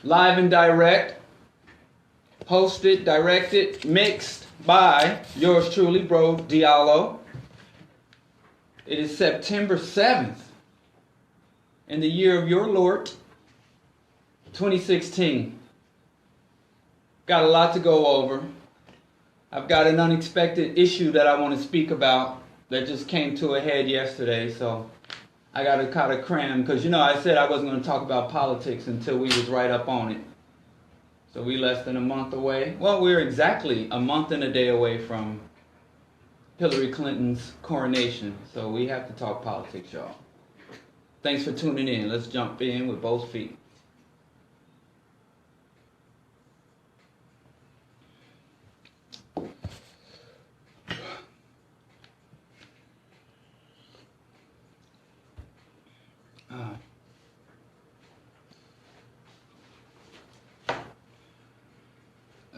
live and direct, hosted, directed, mixed by yours truly, bro, Diallo. It is September 7th in the year of your Lord, 2016. Got a lot to go over. I've got an unexpected issue that I want to speak about that just came to a head yesterday, so I got to kind of cram, because you know I said I wasn't going to talk about politics until we was right up on it. So we less than a month away. Well, we're exactly a month and a day away from Hillary Clinton's coronation, so we have to talk politics, y'all. Thanks for tuning in. Let's jump in with both feet.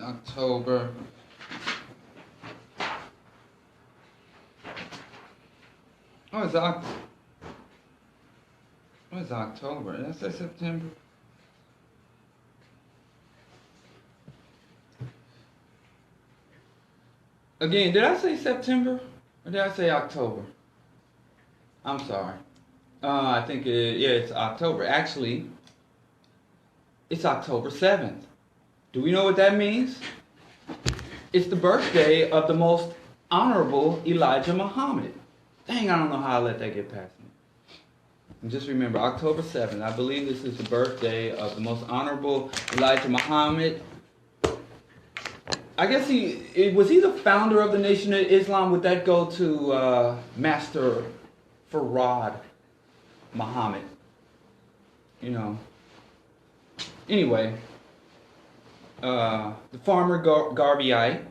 October. Oh, it's October? Did I say September? Again, did I say September or did I say October? I'm sorry. I think it's October. Actually, it's October 7th. Do we know what that means? It's the birthday of the most honorable Elijah Muhammad. Dang, I don't know how I let that get past me. And just remember, October 7th, I believe this is the birthday of the most honorable Elijah Muhammad. I guess was he the founder of the Nation of Islam? Would that go to Master Farad Muhammad? You know. Anyway, the farmer Garveyite,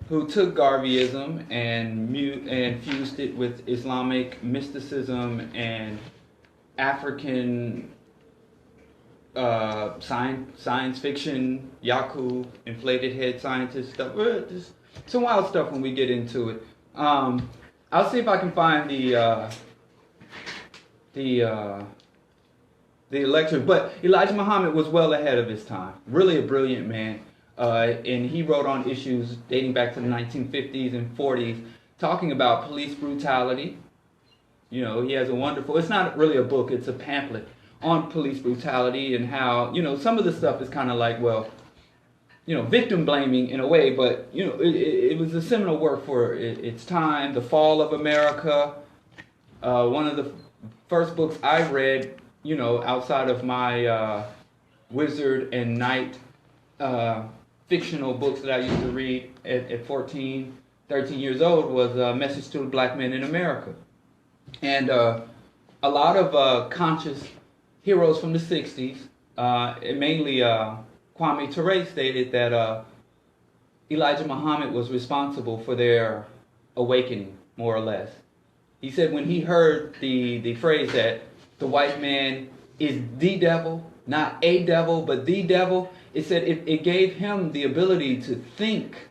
who took Garveyism and fused it with Islamic mysticism and African science fiction, Yakub, inflated head scientist stuff. Just some wild stuff when we get into it. I'll see if I can find the lecture. But Elijah Muhammad was well ahead of his time. Really a brilliant man. And he wrote on issues dating back to the 1950s and 40s, talking about police brutality. You know, he has a wonderful, it's not really a book, it's a pamphlet on police brutality and how, you know, some of the stuff is kind of like, well, you know, victim blaming in a way, but, you know, it was a seminal work for its time. The Fall of America, one of the first books I read, you know, outside of my Wizard and Knight fictional books that I used to read at 14, 13 years old was Message to Black Men in America. And a lot of conscious heroes from the 60s, mainly Kwame Ture, stated that Elijah Muhammad was responsible for their awakening, more or less. He said when he heard the phrase that the white man is the devil, not a devil, but the devil, it said it gave him the ability to think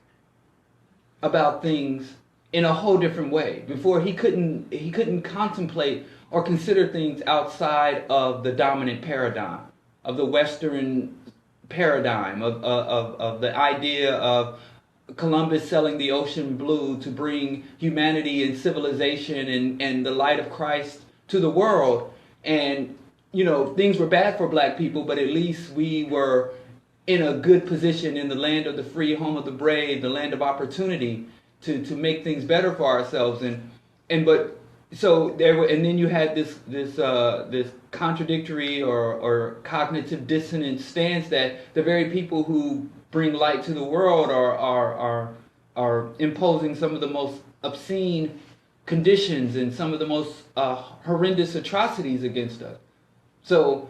about things in a whole different way. Before he couldn't contemplate or consider things outside of the dominant paradigm, of the Western paradigm, of the idea of Columbus selling the ocean blue to bring humanity and civilization and the light of Christ to the world. And, you know, things were bad for black people, but at least we were in a good position in the land of the free, home of the brave, the land of opportunity to make things better for ourselves. But so there were, and then you had this contradictory or cognitive dissonance stance that the very people who bring light to the world are imposing some of the most obscene conditions and some of the most horrendous atrocities against us. So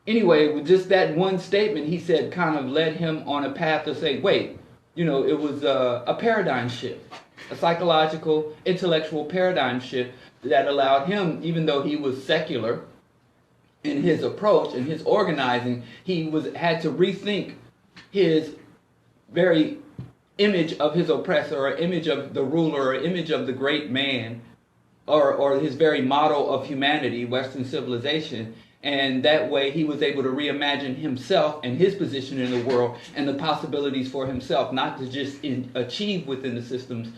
anyway, with just that one statement, he said, kind of led him on a path to say, wait, you know, it was a paradigm shift, a psychological, intellectual paradigm shift that allowed him, even though he was secular in his approach and his organizing, he had to rethink his very image of his oppressor, or image of the ruler, or image of the great man, or his very model of humanity, Western civilization. And that way he was able to reimagine himself and his position in the world and the possibilities for himself, not to just achieve within the systems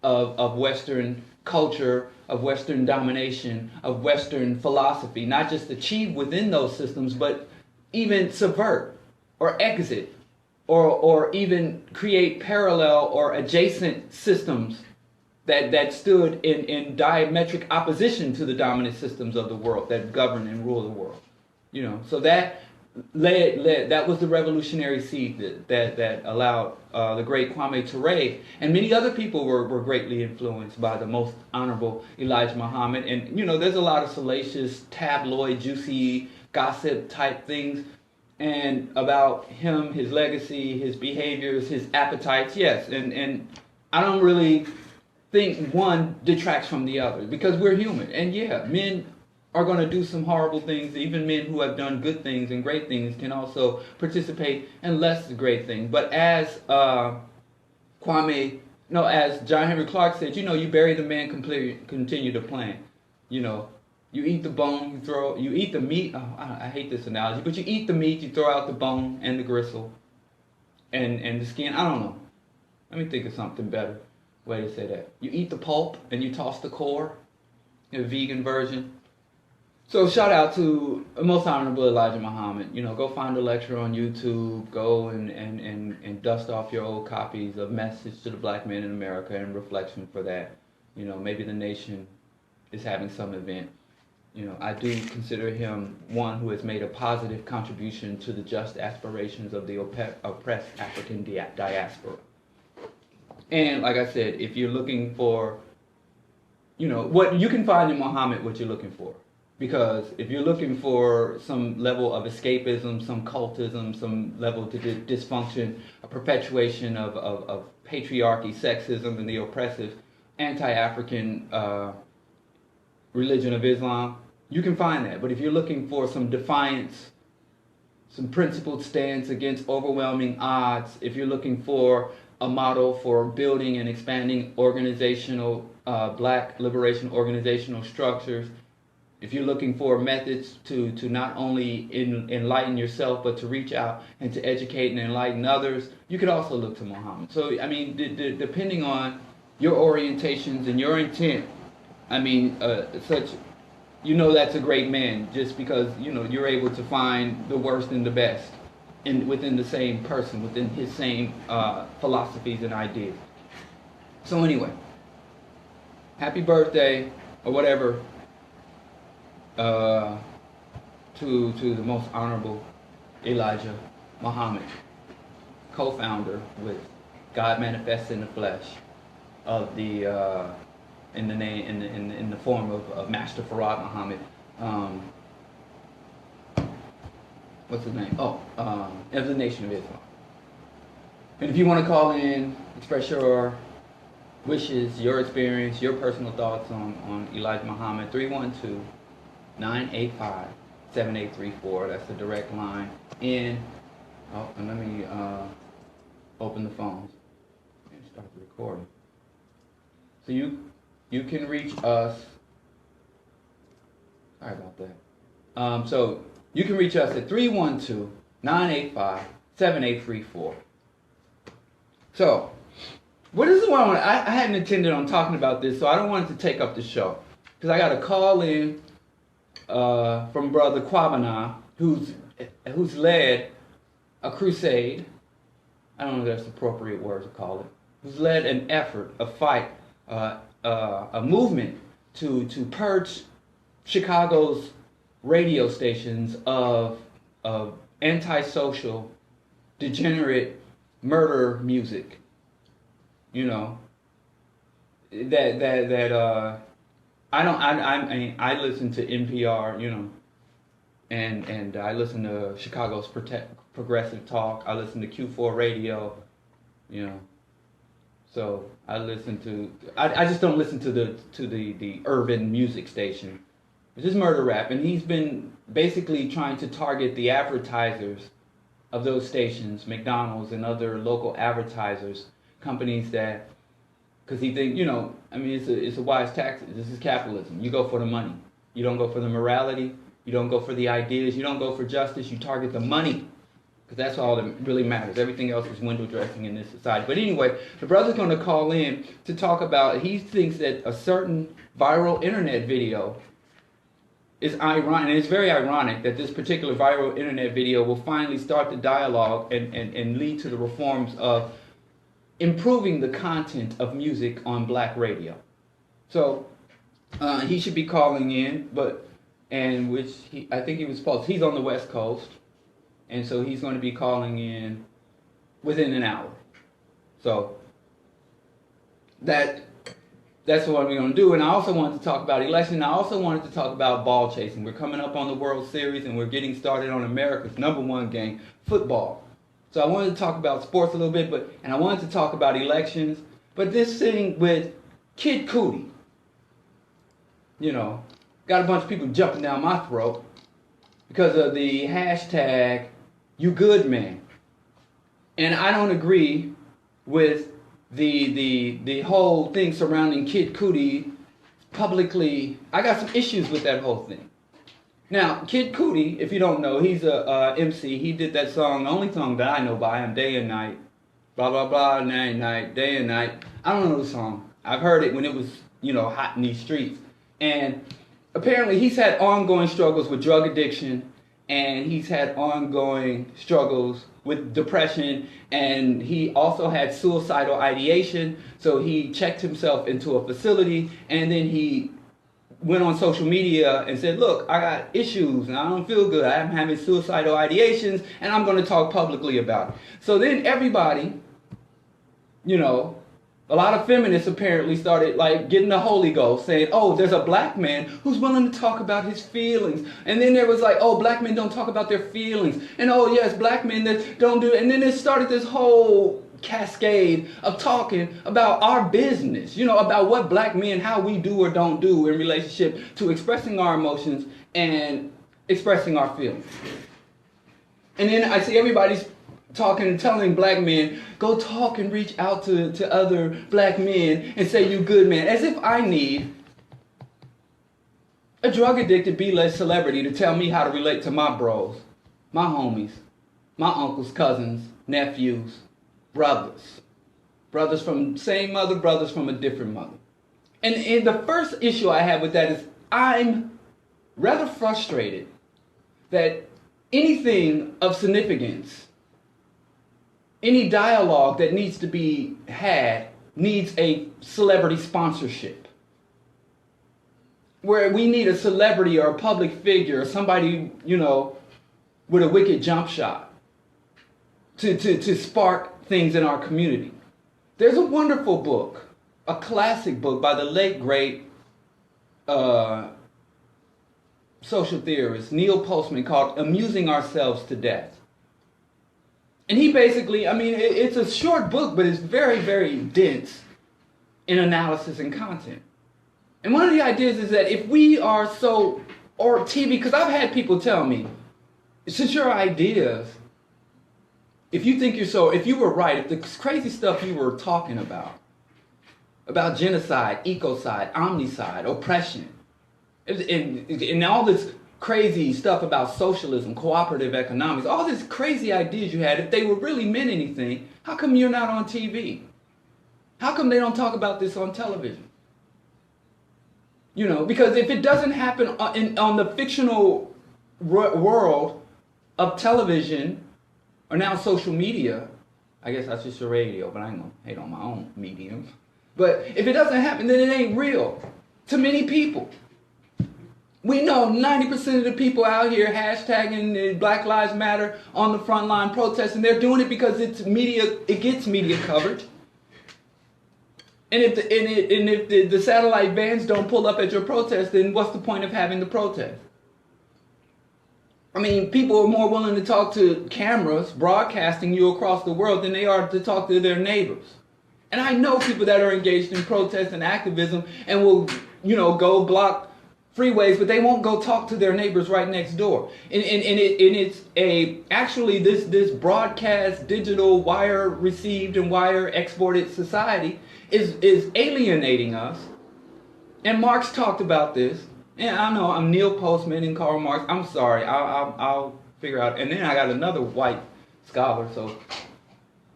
of Western culture, of Western domination, of Western philosophy, not just achieve within those systems, but even subvert or exit or even create parallel or adjacent systems that stood in diametric opposition to the dominant systems of the world that govern and rule the world. You know, so that led that was the revolutionary seed that allowed the great Kwame Ture and many other people were greatly influenced by the most honorable Elijah Muhammad. And you know, there's a lot of salacious, tabloid, juicy gossip type things and about him, his legacy, his behaviors, his appetites. Yes, and I don't really think one detracts from the other because we're human. And yeah, men are going to do some horrible things. Even men who have done good things and great things can also participate in less great things. But as as John Henry Clark said, you know, you bury the man, continue to plant. You know, you eat the bone, you eat the meat. Oh, I hate this analogy, but you eat the meat, you throw out the bone and the gristle and the skin. I don't know. Let me think of something better way to say that. You eat the pulp and you toss the core, a vegan version. So shout out to Most Honorable Elijah Muhammad. You know, go find a lecture on YouTube. Go and dust off your old copies of Message to the Black Men in America and Reflection for that. You know, maybe the nation is having some event. You know, I do consider him one who has made a positive contribution to the just aspirations of the oppressed African diaspora. And like I said, if you're looking for, you know, what you can find in Muhammad, what you're looking for. Because if you're looking for some level of escapism, some cultism, some level to dysfunction, a perpetuation of patriarchy, sexism, and the oppressive anti-African religion of Islam, you can find that. But if you're looking for some defiance, some principled stance against overwhelming odds, if you're looking for a model for building and expanding organizational, black liberation organizational structures, if you're looking for methods to not only enlighten yourself, but to reach out and to educate and enlighten others, you could also look to Muhammad. So, I mean, depending on your orientations and your intent, I mean, you know that's a great man just because, you know, you're able to find the worst and the best within the same person, within his same philosophies and ideas. So anyway, happy birthday, or whatever, to the Most Honorable Elijah Muhammad, co-founder with God Manifest in the Flesh of the in the form of Master Farad Muhammad. What's his name? Of the Nation of Islam. And if you want to call in, express your wishes, your experience, your personal thoughts on Elijah Muhammad, 312-985-7834. That's the direct line in. Oh, and let me open the phones and start the recording. So you can reach us. Sorry about that. So you can reach us at 312-985-7834. So, what is the one I hadn't intended on talking about this, so I don't want it to take up the show. Because I got a call in from Brother Kwabena, who's led a crusade. I don't know if that's the appropriate word to call it. Who's led an effort, a fight, a movement to purge Chicago's radio stations of antisocial, degenerate murder music. You know, I listen to NPR, you know, and I listen to Chicago's Progressive Talk. I listen to Q4 Radio, you know. So I listen to. I just don't listen to the urban music station. It's just murder rap, and he's been basically trying to target the advertisers of those stations, McDonald's and other local advertisers, companies that, because he thinks, you know, I mean, it's a wise tactic. This is capitalism. You go for the money. You don't go for the morality. You don't go for the ideas. You don't go for justice. You target the money. Because that's all that really matters. Everything else is window dressing in this society. But anyway, the brother's going to call in to talk about, he thinks that a certain viral internet video is ironic, and it's very ironic that this particular viral internet video will finally start the dialogue and lead to the reforms of improving the content of music on black radio. So he should be calling in, I think he was supposed, he's on the West Coast, and so he's going to be calling in within an hour. So that's what we're going to do. And I also wanted to talk about election. I also wanted to talk about ball chasing. We're coming up on the World Series, and we're getting started on America's #1 game, football. So I wanted to talk about sports a little bit, and I wanted to talk about elections. But this thing with Kid Cudi, got a bunch of people jumping down my throat because of the hashtag #YouGoodMan. And I don't agree with the whole thing surrounding Kid Cudi publicly. I got some issues with that whole thing. Now, Kid Cudi, if you don't know, he's a MC. He did that song, the only song that I know by him, Day and Night, blah, blah, blah, night, night, day and night. I don't know the song. I've heard it when it was, hot in these streets. And apparently he's had ongoing struggles with drug addiction, and he's had ongoing struggles with depression, and he also had suicidal ideation. So he checked himself into a facility, and then he went on social media and said, look, I got issues and I don't feel good. I'm having suicidal ideations, and I'm going to talk publicly about it. So then everybody, a lot of feminists apparently started getting the Holy Ghost, saying, oh, there's a black man who's willing to talk about his feelings. And then there was oh, black men don't talk about their feelings. And oh, yes, black men that don't do it. And then it started this whole cascade of talking about our business, about what black men, how we do or don't do in relationship to expressing our emotions and expressing our feelings. And then I see everybody's talking and telling black men, go talk and reach out to other black men and say you good man. As if I need a drug-addicted B-list celebrity to tell me how to relate to my bros, my homies, my uncles, cousins, nephews, brothers. Brothers from the same mother, brothers from a different mother. And the first issue I have with that is I'm rather frustrated that anything of significance, any dialogue that needs to be had needs a celebrity sponsorship. Where we need a celebrity or a public figure or somebody, with a wicked jump shot to spark things in our community. There's a wonderful book, a classic book by the late, great social theorist Neil Postman called Amusing Ourselves to Death. And he basically, it's a short book, but it's very, very dense in analysis and content. And one of the ideas is that if we are or TV, because I've had people tell me, since your ideas, if you were right, if the crazy stuff you were talking about genocide, ecocide, omnicide, oppression, and all this crazy stuff about socialism, cooperative economics, all these crazy ideas you had, if they were really meant anything, how come you're not on TV? How come they don't talk about this on television? Because if it doesn't happen on the fictional world of television, or now social media, I guess that's just the radio, but I ain't gonna hate on my own medium. But if it doesn't happen, then it ain't real to many people. We know 90% of the people out here hashtagging Black Lives Matter on the front line protesting, they're doing it because it gets media coverage. And if the satellite vans don't pull up at your protest, then what's the point of having the protest? People are more willing to talk to cameras broadcasting you across the world than they are to talk to their neighbors. And I know people that are engaged in protest and activism and will, go block freeways, but they won't go talk to their neighbors right next door. And it's actually this broadcast, digital, wire received and wire exported society is alienating us. And Marx talked about this. Yeah, I know. I'm Neil Postman and Karl Marx. I'm sorry. I'll figure out. And then I got another white scholar. So,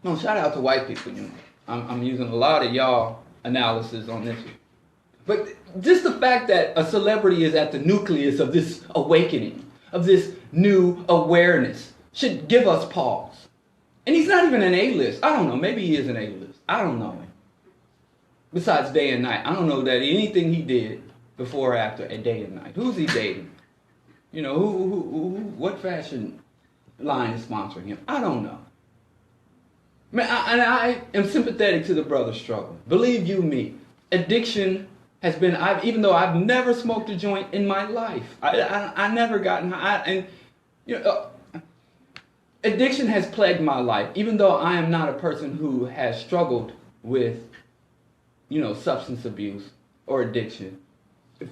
no, shout out to white people. You know, I'm using a lot of y'all analysis on this. But just the fact that a celebrity is at the nucleus of this awakening, of this new awareness, should give us pause. And he's not even an A-list. I don't know. Maybe he is an A-list. I don't know him. Besides Day and Night. I don't know that anything he did before or after a Day and Night. Who's he dating? You know, what fashion line is sponsoring him? I don't know. Man, I am sympathetic to the brother's struggle. Believe you me, addiction has been, even though I've never smoked a joint in my life, I never gotten high, and you know, addiction has plagued my life, even though I am not a person who has struggled with, you know, substance abuse or addiction.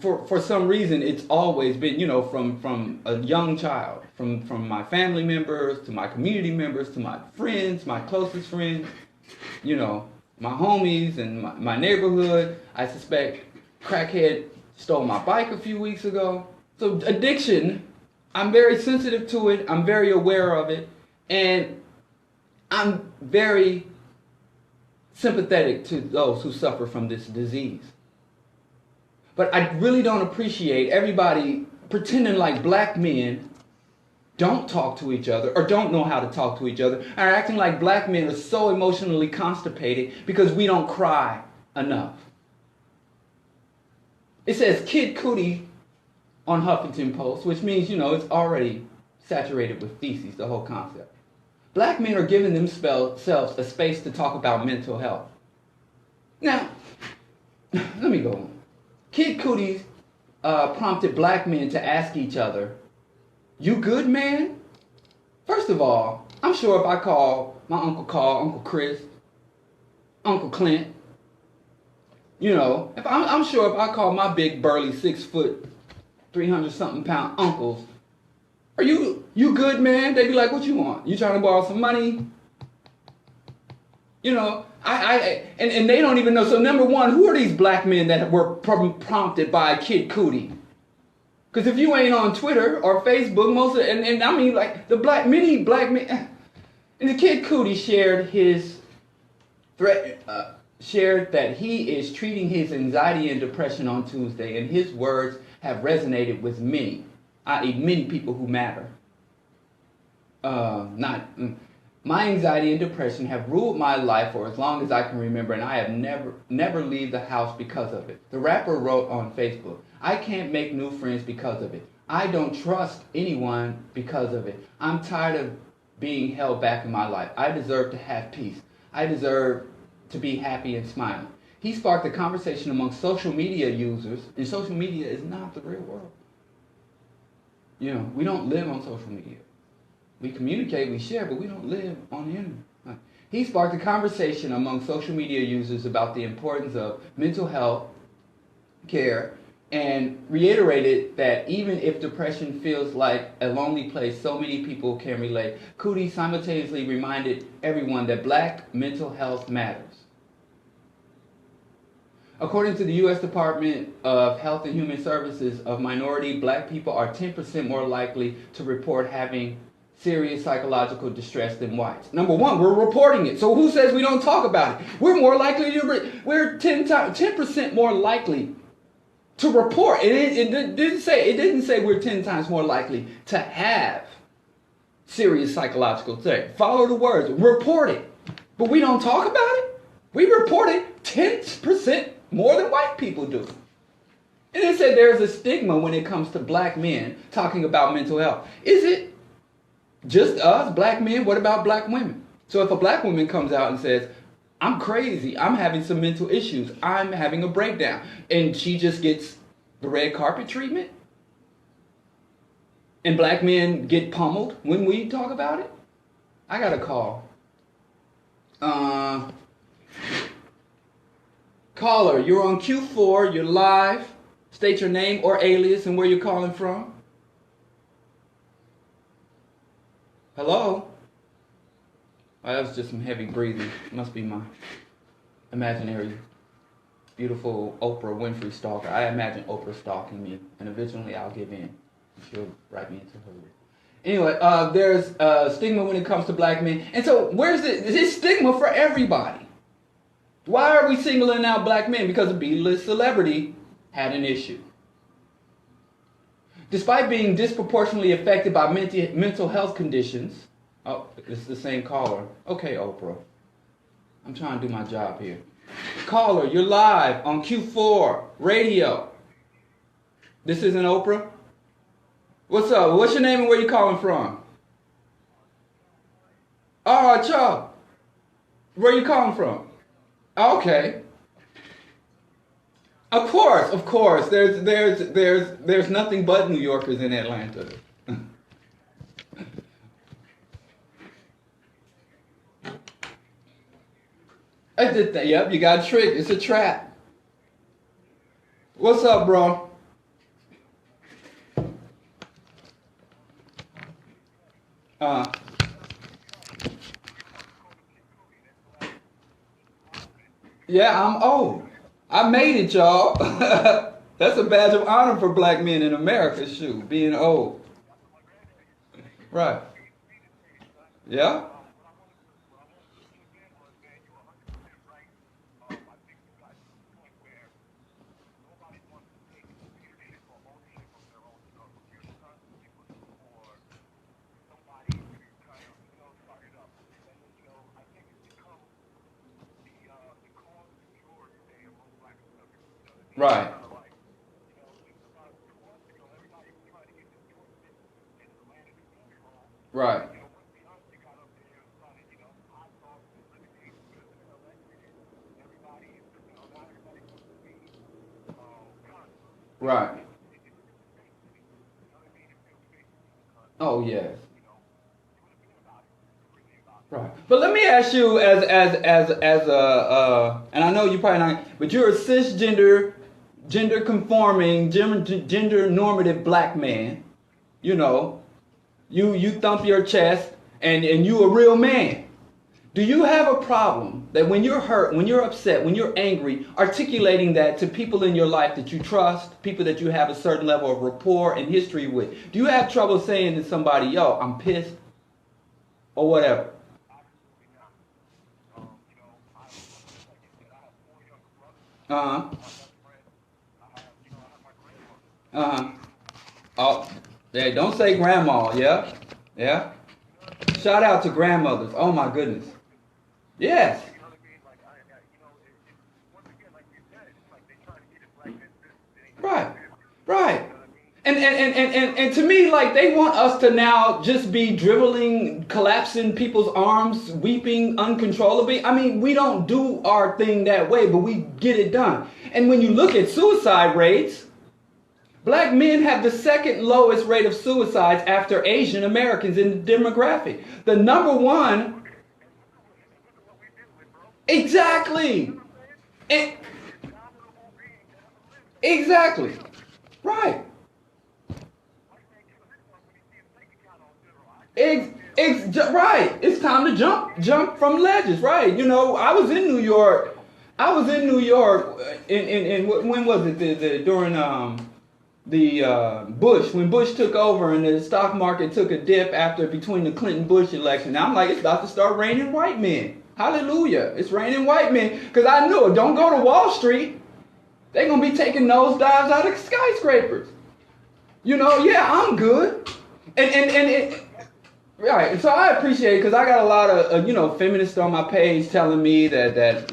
For some reason, it's always been, you know, from a young child, from my family members to my community members to my friends, my closest friends, you know, my homies and my neighborhood. I suspect crackhead stole my bike a few weeks ago. So addiction, I'm very sensitive to it. I'm very aware of it. And I'm very sympathetic to those who suffer from this disease. But I really don't appreciate everybody pretending like black men don't talk to each other or don't know how to talk to each other, and are acting like black men are so emotionally constipated because we don't cry enough. It says Kid Cudi on Huffington Post, which means, you know, it's already saturated with feces, the whole concept. Black men are giving themselves a space to talk about mental health. Now, let me go on. Kid Cudi prompted black men to ask each other, "You good, man?" First of all, I'm sure if I call my Uncle Carl, Uncle Chris, Uncle Clint, you know, I'm sure if I call my big burly 6 foot, 300-something pound uncles, "Are you good, man?" They'd be like, "What you want? You trying to borrow some money?" You know, and they don't even know. So number one, who are these black men that were prompted by Kid Cudi? Because if you ain't on Twitter or Facebook, most of, and I mean like many black men, and the Kid Cudi shared his threat, shared that he is treating his anxiety and depression on Tuesday, and his words have resonated with many, i.e. many people who matter. My anxiety and depression have ruled my life for as long as I can remember, and I have never leave the house because of it. The rapper wrote on Facebook, "I can't make new friends because of it. I don't trust anyone because of it. I'm tired of being held back in my life. I deserve to have peace. I deserve to be happy and smiling." He sparked a conversation among social media users, and social media is not the real world. You know, we don't live on social media. We communicate, we share, but we don't live on the internet. He sparked a conversation among social media users about the importance of mental health care and reiterated that even if depression feels like a lonely place, so many people can relate. Cudi simultaneously reminded everyone that black mental health matters. According to the U.S. Department of Health and Human Services, of minority black people are 10% more likely to report having serious psychological distress than whites. Number one, we're reporting it. So who says we don't talk about it? We're more likely to, we're 10% more likely to report. It didn't say we're 10 times more likely to have serious psychological threat. Follow the words, report it. But we don't talk about it. We report it 10% more than white people do. And it said there's a stigma when it comes to black men talking about mental health. Is it just us, black men? What about black women? So if a black woman comes out and says, "I'm crazy, I'm having some mental issues, I'm having a breakdown," and she just gets the red carpet treatment, and black men get pummeled when we talk about it? I got a call. Caller, you're on Q4, you're live. State your name or alias and where you're calling from. Hello? Oh, that was just some heavy breathing. Must be my imaginary beautiful Oprah Winfrey stalker. I imagine Oprah stalking me, and eventually I'll give in. She'll write me into her list. Anyway, there's stigma when it comes to black men. And so where's it? It's stigma for everybody. Why are we singling out black men? Because a B-list celebrity had an issue. Despite being disproportionately affected by mental health conditions. Oh, it's the same caller. Okay, Oprah. I'm trying to do my job here. Caller, you're live on Q4 radio. This isn't Oprah? What's up? What's your name and where you calling from? All right, y'all. Where you calling from? Okay. Of course. There's nothing but New Yorkers in Atlanta. Yep, you got tricked. It's a trap. What's up, bro? Yeah, I'm old. I made it, y'all. That's a badge of honor for black men in America, shoot, being old. Right. Yeah? Right. Right. Right. Oh yes. Right. But let me ask you, as a and I know you probably not, but you're a cisgender, gender conforming, gender normative black man. You know, you thump your chest and you a real man. Do you have a problem that when you're hurt, when you're upset, when you're angry, articulating that to people in your life that you trust, people that you have a certain level of rapport and history with? Do you have trouble saying to somebody, yo, I'm pissed or whatever? Uh-huh. Uh-huh. Oh, yeah, don't say grandma, yeah? Yeah? Shout out to grandmothers. Oh my goodness. Yes. Right. Right. And to me, like, they want us to now just be dribbling, collapsing people's arms, weeping uncontrollably. I mean, we don't do our thing that way, but we get it done. And when you look at suicide rates, black men have the second lowest rate of suicides after Asian Americans in the demographic. The number one, exactly. Exactly. Right. Right. It's time to jump from ledges. Right. You know, I was in New York. When was it? During Bush, when Bush took over and the stock market took a dip between the Clinton Bush election. Now I'm like, it's about to start raining white men. Hallelujah. It's raining white men. Because I knew it. Don't go to Wall Street. They're going to be taking nosedives out of skyscrapers. You know, yeah, I'm good. Right. So I appreciate it because I got a lot of, feminists on my page telling me that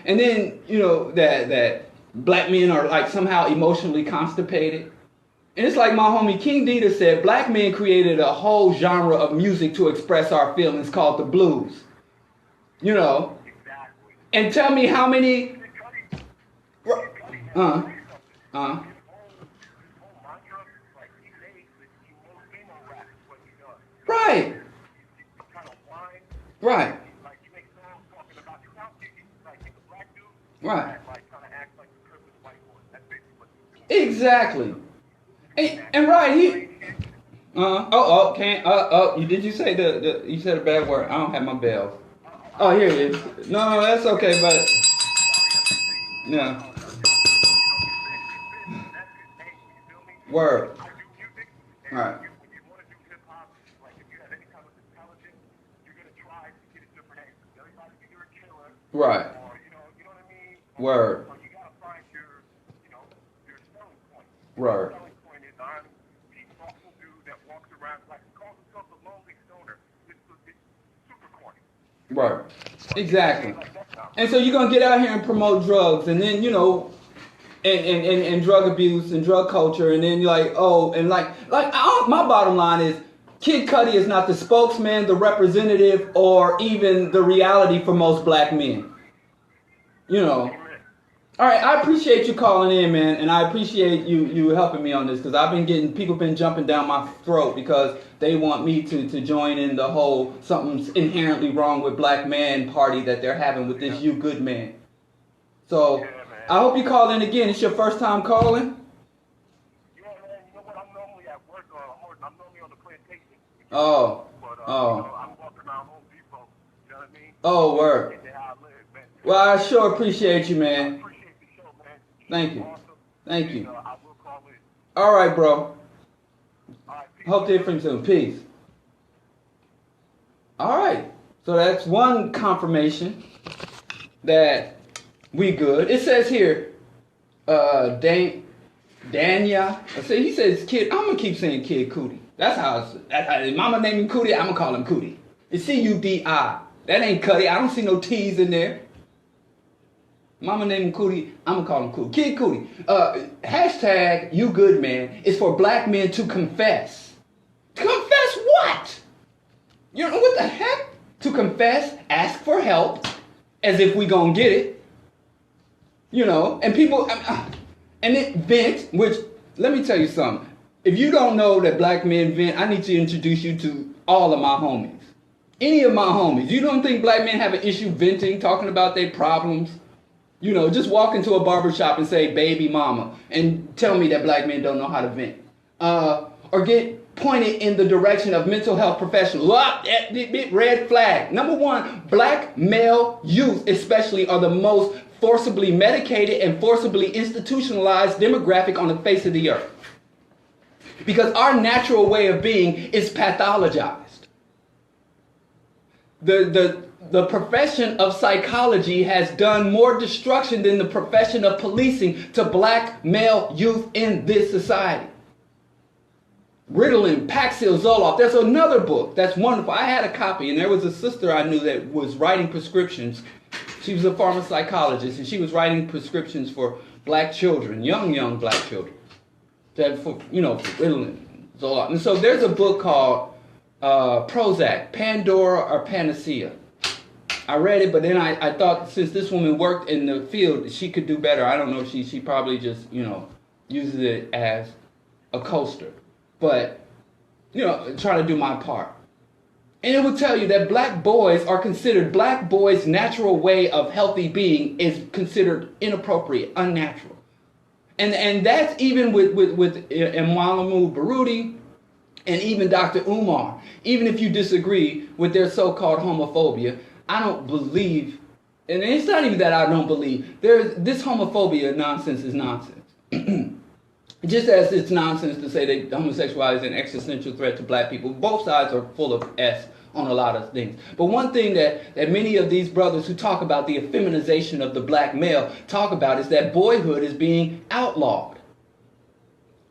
and then, that black men are like somehow emotionally constipated. And it's like my homie King Dita said, black men created a whole genre of music to express our feelings called the blues. You know. And tell me how many... Right. Right. Right. Exactly. And right, did you say you said a bad word? I don't have my bells. Oh, here it is. No, that's okay, but Yeah. Word. Right. Right. Word. Word. Right. Exactly. And so you're gonna get out here and promote drugs, and then and drug abuse and drug culture, and then you're like, oh, and my bottom line is, Kid Cudi is not the spokesman, the representative, or even the reality for most black men. You know. All right, I appreciate you calling in, man, and I appreciate you helping me on this, because people been jumping down my throat because they want me to join in the whole something's inherently wrong with black man party that they're having with this you good man. So I hope you call in again. It's your first time calling? Yeah, man, you know what? I'm normally at work, I'm normally on the plantation. Oh. I'm walking around Home Depot, you know what I mean? Oh, word. Well, I sure appreciate you, man. I appreciate the show, man. Thank you. Awesome. Thank you. I will call in. All right, bro. All right, Hope to hear from you soon. Peace. All right. So that's one confirmation that we good. It says here, Danya. He says Kid. I'm gonna keep saying Kid Cudi. That's how Mama named him Cudi. I'm gonna call him Cudi. It's Cudi. That ain't Cudi. I don't see no T's in there. Mama named him Cudi. I'm gonna call him Cudi. Kid Cudi. Hashtag you good man is for black men to confess. Confess what? You know what the heck? To confess, ask for help, as if we gonna get it. You know, and people, and it vent, which, let me tell you something. If you don't know that black men vent, I need to introduce you to all of my homies. Any of my homies. You don't think black men have an issue venting, talking about their problems? You know, just walk into a barbershop and say, baby mama, and tell me that black men don't know how to vent. Or get pointed in the direction of mental health professionals. Red flag. Number one, black male youth especially are the most forcibly medicated and forcibly institutionalized demographic on the face of the earth. Because our natural way of being is pathologized. The profession of psychology has done more destruction than the profession of policing to black male youth in this society. Ritalin, Paxil, Zoloft. There's another book that's wonderful. I had a copy, and there was a sister I knew that was writing prescriptions. She was a pharmacologist, and she was writing prescriptions for black children, young black children. For Ritalin, Zoloft. And so there's a book called Prozac, Pandora or Panacea. I read it, but then I thought, since this woman worked in the field, she could do better. I don't know, she probably just, uses it as a coaster. But, trying to do my part. And it will tell you that black boys natural way of healthy being is considered inappropriate, unnatural. And that's even with Mwalamu Baruti and even Dr. Umar. Even if you disagree with their so-called homophobia, I don't believe, and it's not even that I don't believe, this homophobia nonsense is nonsense. Just as it's nonsense to say that homosexuality is an existential threat to black people. Both sides are full of S on a lot of things. But one thing that many of these brothers who talk about the effeminization of the black male talk about is that boyhood is being outlawed.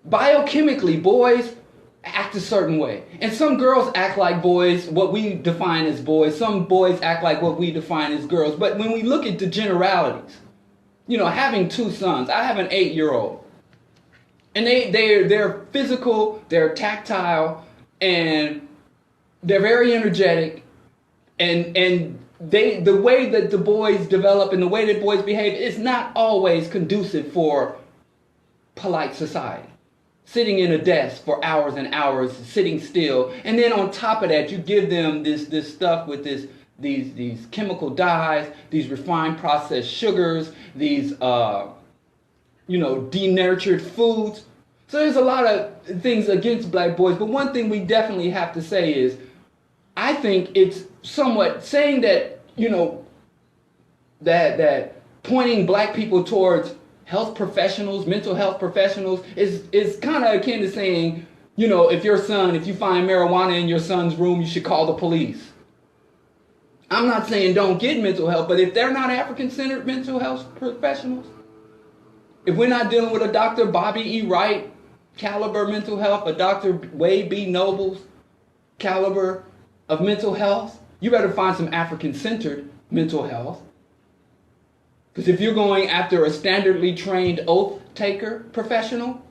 Biochemically, boys act a certain way. And some girls act like boys, what we define as boys. Some boys act like what we define as girls. But when we look at the generalities, having two sons, I have an 8-year-old. And they're physical, they're tactile, and they're very energetic, and the way that the boys develop and the way that boys behave is not always conducive for polite society. Sitting in a desk for hours and hours, sitting still, and then on top of that, you give them this stuff with these chemical dyes, these refined processed sugars, these denatured foods. So there's a lot of things against black boys, but one thing we definitely have to say is, I think it's somewhat saying that, that pointing black people towards health professionals, mental health professionals, is kind of akin to saying, you know, if you find marijuana in your son's room, you should call the police. I'm not saying don't get mental health, but if they're not African-centered mental health professionals, if we're not dealing with a Dr. Bobby E. Wright caliber mental health, a Dr. Wade B. Noble's caliber of mental health, you better find some African-centered mental health. Because if you're going after a standardly trained oath taker professional,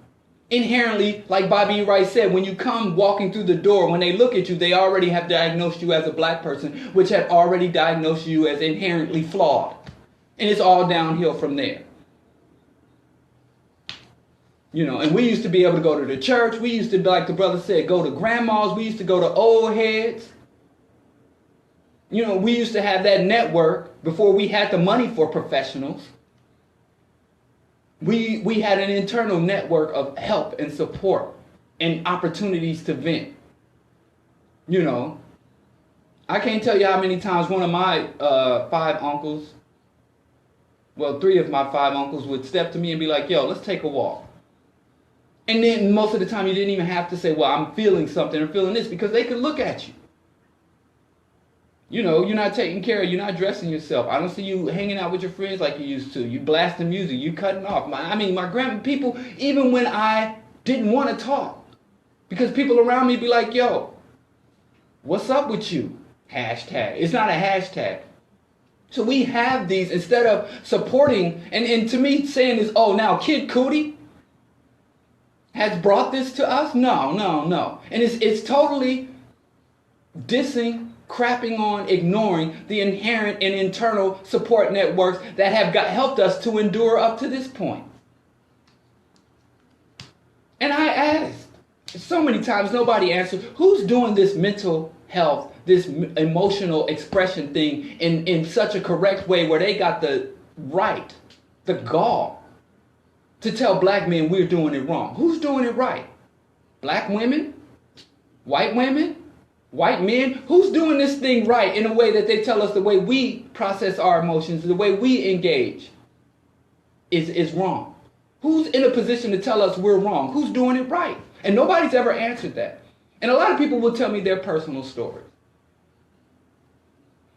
inherently, like Bobby E. Wright said, when you come walking through the door, when they look at you, they already have diagnosed you as a black person, which have already diagnosed you as inherently flawed. And it's all downhill from there. You know, and we used to be able to go to the church. We used to, like the brother said, go to grandmas. We used to go to old heads. You know, we used to have that network before we had the money for professionals. We had an internal network of help and support and opportunities to vent. You know, I can't tell you how many times one of my 5 uncles, well, 3 of my 5 uncles would step to me and be like, yo, let's take a walk. And then most of the time you didn't even have to say, well, I'm feeling something or feeling this, because they could look at you. You know, you're not taking care of, you're not dressing yourself. I don't see you hanging out with your friends like you used to. You blasting music, you cutting off. My people, even when I didn't want to talk, because people around me be like, yo, what's up with you? Hashtag. It's not a hashtag. So we have these, instead of supporting, and to me saying this, oh, now Kid Cudi has brought this to us? No. And it's totally dissing, crapping on, ignoring the inherent and internal support networks that have helped us to endure up to this point. And I asked so many times, nobody answered, who's doing this mental health, this emotional expression thing in such a correct way where they got the right, the gall to tell black men we're doing it wrong? Who's doing it right? Black women? White women? White men? Who's doing this thing right in a way that they tell us the way we process our emotions, the way we engage is wrong? Who's in a position to tell us we're wrong? Who's doing it right? And nobody's ever answered that. And a lot of people will tell me their personal stories.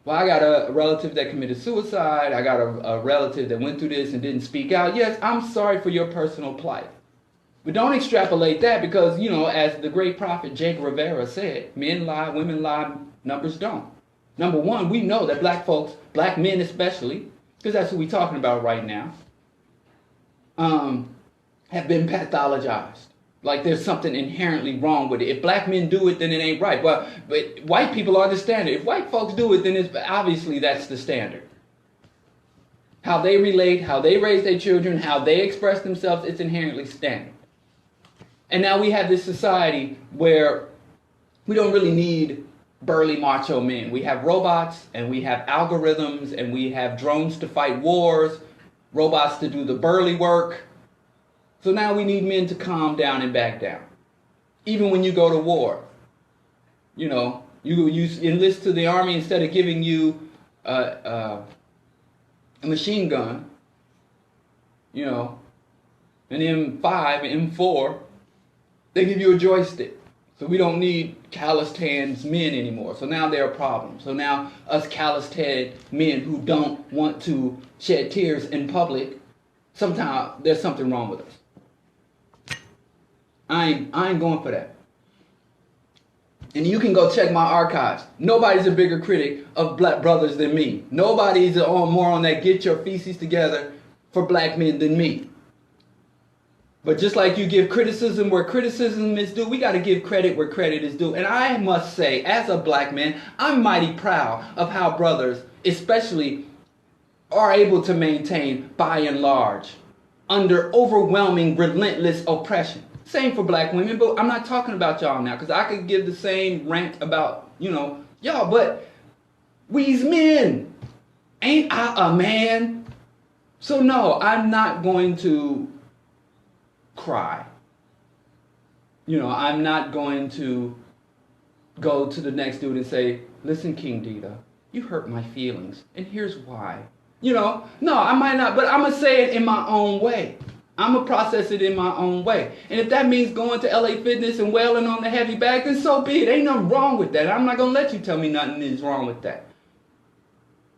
Well, I got a relative that committed suicide. I got a relative that went through this and didn't speak out. Yes, I'm sorry for your personal plight. But don't extrapolate that, because, you know, as the great prophet Jake Rivera said, men lie, women lie, numbers don't. Number one, we know that black folks, black men especially, because that's what we're talking about right now, have been pathologized. Like there's something inherently wrong with it. If black men do it, then it ain't right. But white people are the standard. If white folks do it, then it's obviously that's the standard. How they relate, how they raise their children, how they express themselves, it's inherently standard. And now we have this society where we don't really need burly macho men. We have robots, and we have algorithms, and we have drones to fight wars, robots to do the burly work. So now we need men to calm down and back down. Even when you go to war, you know, you enlist to the army, instead of giving you a machine gun, you know, an M5, M4, they give you a joystick. So we don't need calloused hands men anymore. So now they're a problem. So now us calloused head men who don't want to shed tears in public, sometimes there's something wrong with us. I ain't going for that. And you can go check my archives. Nobody's a bigger critic of black brothers than me. Nobody's more on that get your feces together for black men than me. But just like you give criticism where criticism is due, we got to give credit where credit is due. And I must say, as a black man, I'm mighty proud of how brothers, especially, are able to maintain, by and large, under overwhelming, relentless oppression. Same for black women, but I'm not talking about y'all now, because I could give the same rant about, you know, y'all, but we's men. Ain't I a man? So no, I'm not going to cry. You know, I'm not going to go to the next dude and say, listen, King Dita, you hurt my feelings, and here's why. No, I might not, but I'm going to say it in my own way. I'm going to process it in my own way. And if that means going to LA Fitness and wailing on the heavy bag, then so be it. Ain't nothing wrong with that. I'm not going to let you tell me nothing is wrong with that.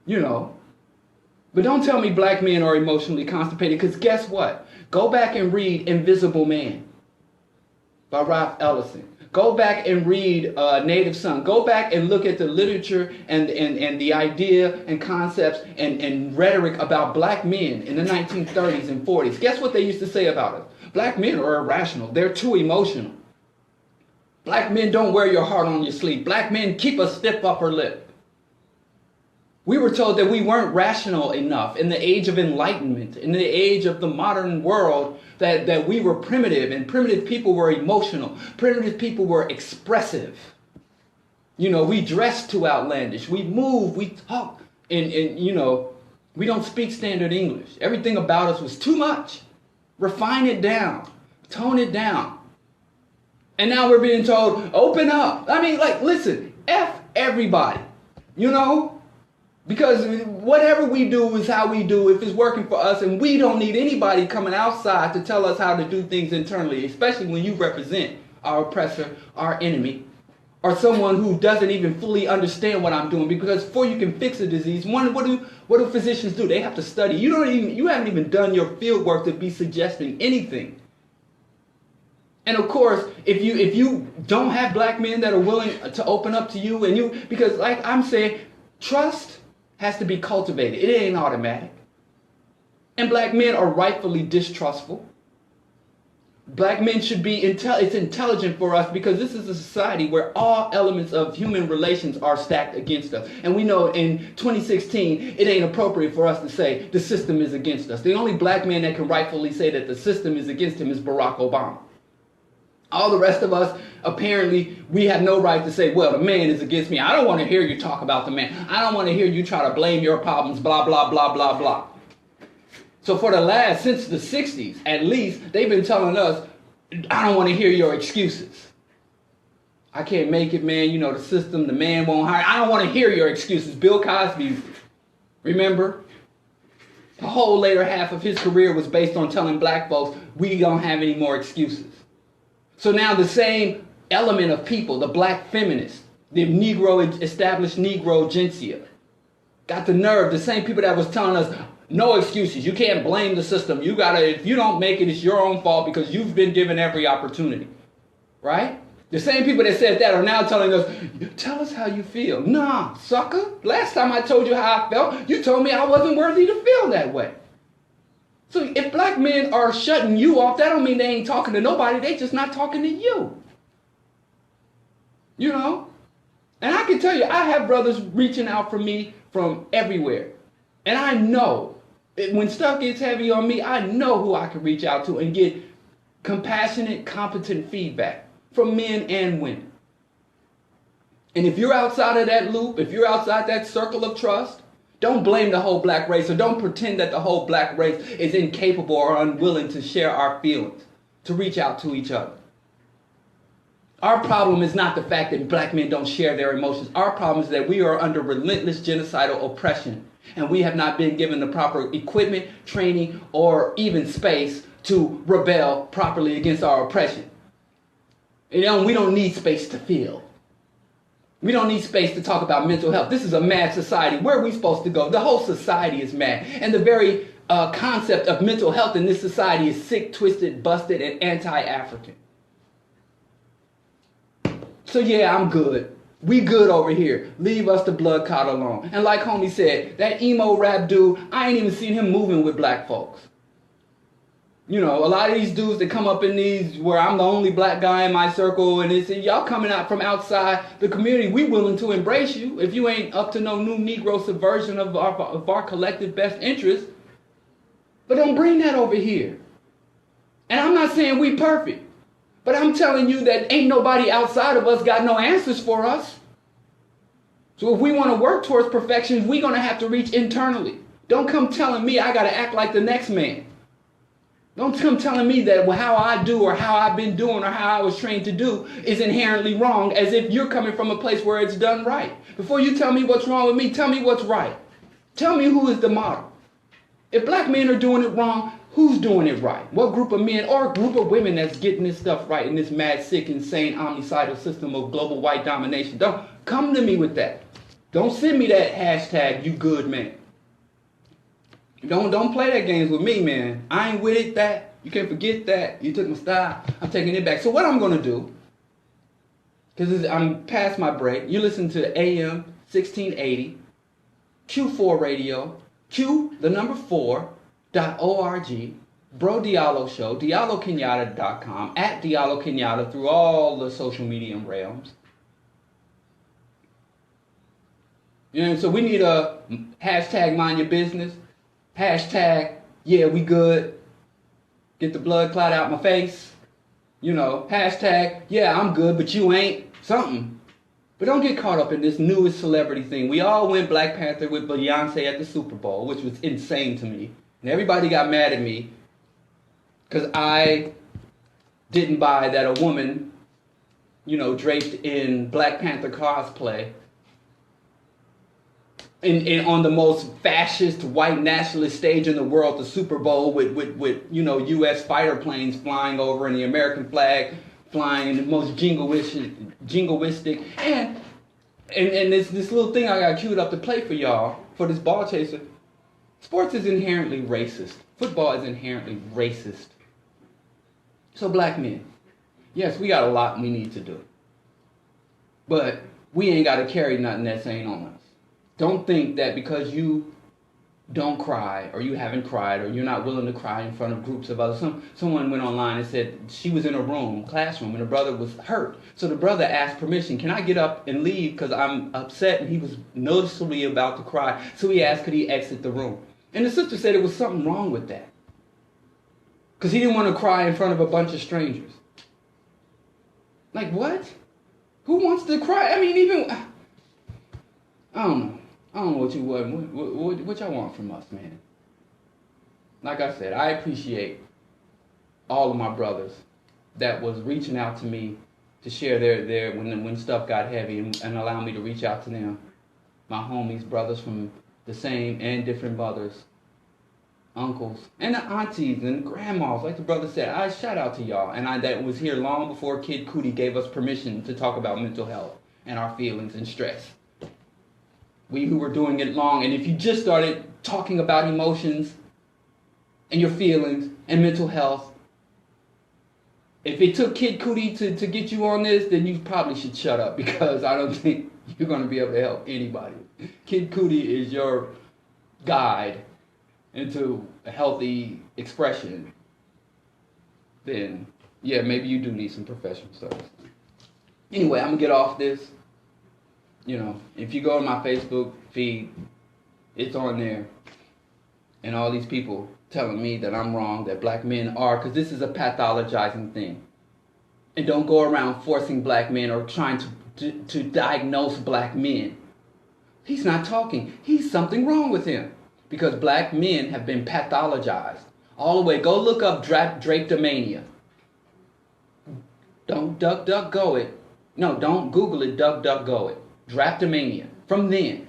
But don't tell me black men are emotionally constipated, because guess what? Go back and read Invisible Man by Ralph Ellison. Go back and read Native Son. Go back and look at the literature and the idea and concepts and rhetoric about black men in the 1930s and 40s. Guess what they used to say about us? Black men are irrational. They're too emotional. Black men don't wear your heart on your sleeve. Black men keep a stiff upper lip. We were told that we weren't rational enough in the age of enlightenment, in the age of the modern world, that we were primitive, and primitive people were emotional. Primitive people were expressive. We dress too outlandish. We move, we talk, and we don't speak standard English. Everything about us was too much. Refine it down. Tone it down. And now we're being told, open up. I mean, listen, F everybody. Because whatever we do is how we do if it's working for us, and we don't need anybody coming outside to tell us how to do things internally, especially when you represent our oppressor, our enemy, or someone who doesn't even fully understand what I'm doing. Because before you can fix a disease, what do physicians do? They have to study. You haven't even done your field work to be suggesting anything. And of course, if you don't have black men that are willing to open up to you, because like I'm saying, trust has to be cultivated. It ain't automatic. And black men are rightfully distrustful. Black men should be it's intelligent for us, because this is a society where all elements of human relations are stacked against us. And we know in 2016, it ain't appropriate for us to say the system is against us. The only black man that can rightfully say that the system is against him is Barack Obama. All the rest of us, apparently, we have no right to say, well, the man is against me. I don't want to hear you talk about the man. I don't want to hear you try to blame your problems, blah, blah, blah, blah, blah. So since the 60s, at least, they've been telling us, I don't want to hear your excuses. I can't make it, man. The system, the man won't hire. I don't want to hear your excuses. Bill Cosby, remember? The whole later half of his career was based on telling black folks, we don't have any more excuses. So now the same element of people, the black feminists, the established Negro Gencia, got the nerve, the same people that was telling us, no excuses, you can't blame the system, if you don't make it, it's your own fault because you've been given every opportunity, right? The same people that said that are now telling us, tell us how you feel. Nah, sucker, last time I told you how I felt, you told me I wasn't worthy to feel that way. So if black men are shutting you off, that don't mean they ain't talking to nobody. They just not talking to you. And I can tell you, I have brothers reaching out for me from everywhere. And I know, when stuff gets heavy on me, I know who I can reach out to and get compassionate, competent feedback from men and women. And if you're outside of that loop, if you're outside that circle of trust, don't blame the whole black race, or don't pretend that the whole black race is incapable or unwilling to share our feelings, to reach out to each other. Our problem is not the fact that black men don't share their emotions. Our problem is that we are under relentless genocidal oppression, and we have not been given the proper equipment, training, or even space to rebel properly against our oppression. We don't need space to feel. We don't need space to talk about mental health. This is a mad society. Where are we supposed to go? The whole society is mad. And the very concept of mental health in this society is sick, twisted, busted, and anti-African. So yeah, I'm good. We good over here. Leave us the blood clot alone. And like homie said, that emo rap dude, I ain't even seen him moving with black folks. A lot of these dudes that come up in these where I'm the only black guy in my circle, and it's y'all coming out from outside the community, we willing to embrace you if you ain't up to no new Negro subversion of our collective best interest. But don't bring that over here. And I'm not saying we perfect, but I'm telling you that ain't nobody outside of us got no answers for us. So if we want to work towards perfection, we're going to have to reach internally. Don't come telling me I got to act like the next man. Don't come telling me that how I do or how I've been doing or how I was trained to do is inherently wrong, as if you're coming from a place where it's done right. Before you tell me what's wrong with me, tell me what's right. Tell me who is the model. If black men are doing it wrong, who's doing it right? What group of men or group of women that's getting this stuff right in this mad, sick, insane, omnicidal system of global white domination? Don't come to me with that. Don't send me that hashtag, you good man. Don't play that games with me, man. I ain't with it that. You can't forget that. You took my style. I'm taking it back. So what I'm going to do, because I'm past my break, you listen to AM 1680, Q4 Radio, Q4.org, Bro Diallo Show, DialloKenyatta.com, at Diallo Kenyatta through all the social media realms. And so we need a hashtag mind your business, hashtag yeah we good, get the blood clot out my face, hashtag yeah I'm good but you ain't, something. But don't get caught up in this newest celebrity thing. We all went Black Panther with Beyonce at the Super Bowl, which was insane to me. And everybody got mad at me because I didn't buy that a woman, draped in Black Panther cosplay on the most fascist white nationalist stage in the world, the Super Bowl, with U.S. fighter planes flying over and the American flag flying, the most jingoistic, and this little thing I got queued up to play for y'all for this ball chaser. Sports is inherently racist. Football is inherently racist. So black men, yes, we got a lot we need to do, but we ain't got to carry nothing that's ain't on us. Don't think that because you don't cry, or you haven't cried, or you're not willing to cry in front of groups of others. Someone went online and said she was in a classroom, and her brother was hurt. So the brother asked permission, can I get up and leave because I'm upset? And he was noticeably about to cry. So he asked, could he exit the room? And the sister said it was something wrong with that, because he didn't want to cry in front of a bunch of strangers. Like, what? Who wants to cry? I mean, I don't know what y'all want from us, man. Like I said, I appreciate all of my brothers that was reaching out to me to share their when stuff got heavy and allow me to reach out to them. My homies, brothers from the same and different mothers, uncles, and the aunties and grandmas. Like the brother said, I shout out to y'all. And that was here long before Kid Cudi gave us permission to talk about mental health and our feelings and stress. We who were doing it long, and if you just started talking about emotions and your feelings and mental health, if it took Kid Cudi to get you on this, then you probably should shut up, because I don't think you're going to be able to help anybody. Kid Cudi is your guide into a healthy expression. Then, yeah, maybe you do need some professional service. Anyway, I'm going to get off this. If you go on my Facebook feed, it's on there. And all these people telling me that I'm wrong, that black men are, because this is a pathologizing thing. And don't go around forcing black men or trying to diagnose black men. He's not talking. He's something wrong with him. Because black men have been pathologized. All the way. Go look up drapetomania. Don't DuckDuckGo it. No, don't Google it, DuckDuckGo it. Drapetomania. From then,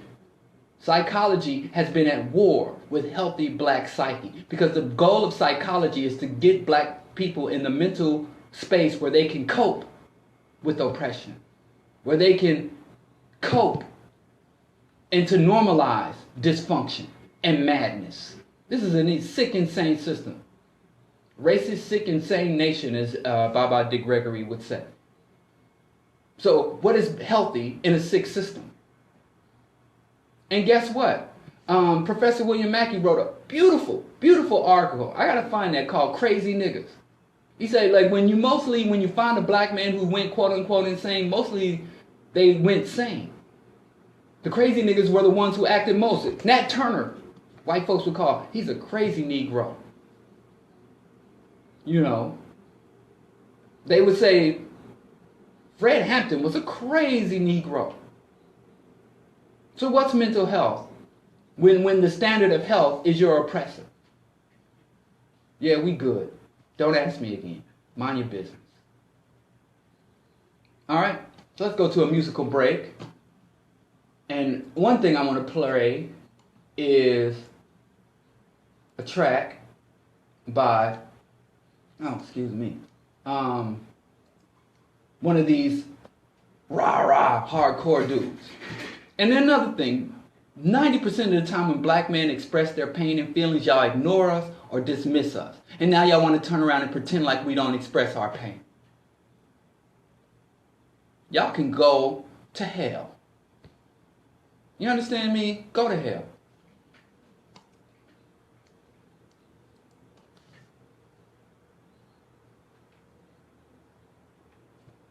psychology has been at war with healthy black psyche, because the goal of psychology is to get black people in the mental space where they can cope with oppression, where they can cope and to normalize dysfunction and madness. This is a sick, insane system. Racist, sick, insane nation, as Baba Dick Gregory would say. So what is healthy in a sick system? And guess what? Professor William Mackey wrote a beautiful, beautiful article. I gotta find that, called Crazy Niggas. He said, like, when you find a black man who went quote unquote insane, mostly they went sane. The crazy niggas were the ones who acted most. Nat Turner, white folks would call, he's a crazy Negro. They would say, Fred Hampton was a crazy Negro. So what's mental health when the standard of health is your oppressor? Yeah, we good. Don't ask me again. Mind your business. All right, so let's go to a musical break. And one thing I want to play is a track by, one of these rah-rah hardcore dudes. And then another thing, 90% of the time when black men express their pain and feelings, y'all ignore us or dismiss us. And now y'all want to turn around and pretend like we don't express our pain. Y'all can go to hell. You understand me? Go to hell.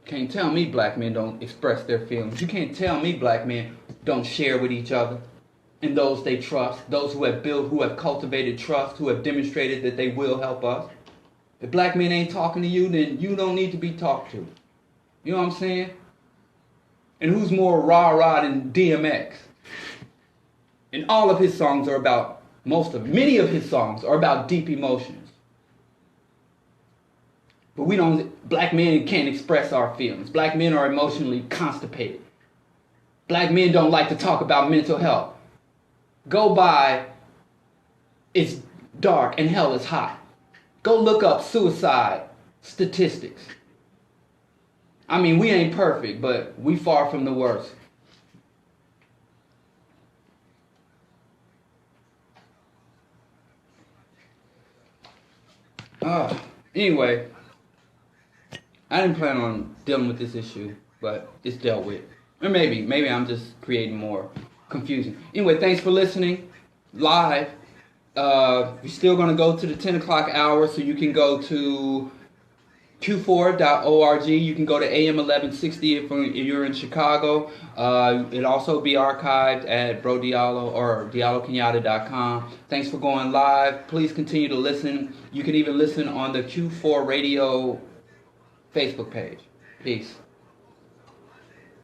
Can't tell me black men don't express their feelings. You can't tell me black men don't share with each other and those they trust, those who have built, who have cultivated trust, who have demonstrated that they will help us. If black men ain't talking to you, then you don't need to be talked to. You know what I'm saying? And who's more rah-rah than DMX? And all of his songs are about, many of his songs are about deep emotions. But black men can't express our feelings. Black men are emotionally constipated. Black men don't like to talk about mental health. Go by, it's dark and hell is hot. Go look up suicide statistics. I mean, we ain't perfect, but we far from the worst. Anyway, I didn't plan on dealing with this issue, but it's dealt with. Or maybe I'm just creating more confusion. Anyway, thanks for listening live. We're still going to go to the 10 o'clock hour, so you can go to q4.org. You can go to AM 1160 if you're in Chicago. It'll also be archived at Bro Diallo or DialloKenyatta.com. Thanks for going live. Please continue to listen. You can even listen on the Q4 Radio Facebook page. Peace.